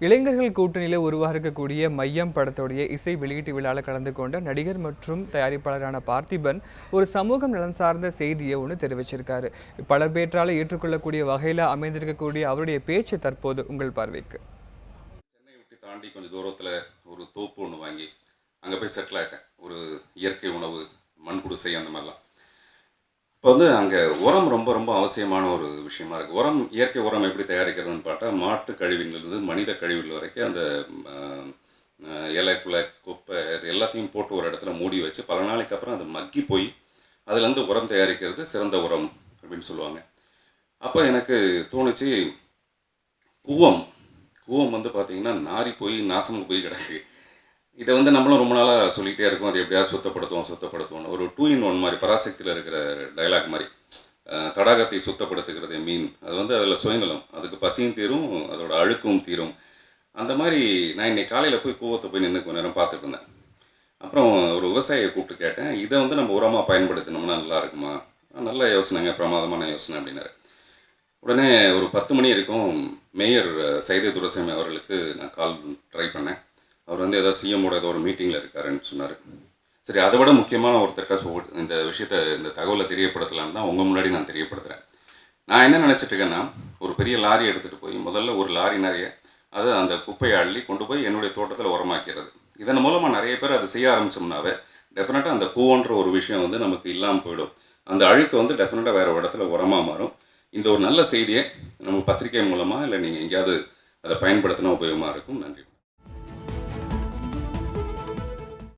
இளைஞர்கள் கூட்டணியில் உருவாகக்கூடிய மையம் படத்துடைய இசை வெளியீட்டு விழாவில் கலந்து கொண்ட நடிகர் மற்றும் தயாரிப்பாளரான பார்த்திபன் ஒரு சமூகம் நலன் சார்ந்த செய்தியை ஒன்று தெரிவிச்சிருக்காரு. பல பேற்றால ஏற்றுக்கொள்ளக்கூடிய வகையில் அமைந்திருக்கக்கூடிய அவருடைய பேச்சு தற்போது உங்கள் பார்வைக்கு. சென்னை விட்டு தாண்டி கொஞ்சம் தூரத்தில் ஒரு தோப்பு ஒன்று வாங்கி அங்கே போய் செட்டில் ஆகிட்டேன். ஒரு இயற்கை உணவு, மண் குடிசை, அந்த மாதிரிலாம். இப்போ அங்கே உரம் ரொம்ப ரொம்ப அவசியமான ஒரு விஷயமா இருக்குது. இயற்கை உரம் எப்படி தயாரிக்கிறதுன்னு பார்த்தா, மாட்டு கழிவிலிருந்து மனித கழிவுகள் வரைக்கும் அந்த இலை, குலை, குப்பை எல்லாத்தையும் போட்டு ஒரு இடத்துல மூடி வச்சு பல நாளைக்கு அப்புறம் அது மக்கி போய் அதுலேருந்து உரம் தயாரிக்கிறது சிறந்த உரம் அப்படின்னு சொல்லுவாங்க. அப்போ எனக்கு தோணுச்சு, கூவம் பார்த்திங்கன்னா நாரி போய் நாசமாக போய் கிடக்கு. இதை நம்மளும் ரொம்ப நாளாக சொல்லிகிட்டே இருக்கோம், அது எப்படியாவது சுத்தப்படுத்துவோம். ஒரு 2 in 1 மாதிரி, பராசக்தியில் இருக்கிற டைலாக் மாதிரி, தடாகத்தை சுத்தப்படுத்துகிறது மீன். அது அதில் சுயநலம், அதுக்கு பசியும் தீரும், அதோட அழுக்கும் தீரும். அந்த மாதிரி நான் இன்னைக்கு காலையில் போய் கூவத்தை போய் நின்று கொஞ்ச நேரம் பார்த்துட்டு இருந்தேன். அப்புறம் ஒரு விவசாயியை கூப்பிட்டு கேட்டேன், இதை நம்ம உரமாக பயன்படுத்தினோம்னா நல்லா இருக்குமா? நல்ல யோசனைங்க, பிரமாதமான யோசனை அப்படின்னாரு. உடனே ஒரு 10 மணி இருக்கும் மேயர் சைதை துரைசாமி அவர்களுக்கு நான் கால் ட்ரை பண்ணேன். அவர் ஏதோ சிஎம்மோட ஏதோ ஒரு மீட்டிங்கில் இருக்காருன்னு சொன்னார். சரி, அதை விட முக்கியமான ஒருத்தருக்கா இந்த விஷயத்தை, இந்த தகவலை தெரியப்படுத்தலான்னு தான் உங்கள் முன்னாடி நான் தெரியப்படுத்துகிறேன். நான் என்ன நினச்சிட்டு இருக்கேன்னா, ஒரு பெரிய லாரி எடுத்துகிட்டு போய் முதல்ல ஒரு லாரி நிறைய அந்த குப்பையை அள்ளி கொண்டு போய் என்னுடைய தோட்டத்தில் உரமாக்கிறது. இதன் மூலமாக நிறைய பேர் அதை செய்ய ஆரம்பித்தோம்னாவே டெஃபினட்டாக அந்த பூவன்ற ஒரு விஷயம் நமக்கு இல்லாமல் போயிடும். அந்த அழுக்கு டெஃபினட்டாக வேறு ஒரு இடத்துல உரமாக மாறும். இந்த ஒரு நல்ல செய்தியை நம்ம பத்திரிகை மூலமாக இல்லை நீங்கள் எங்கேயாவது அதை பயன்படுத்தினா உபயோகமாக இருக்கும். நன்றி.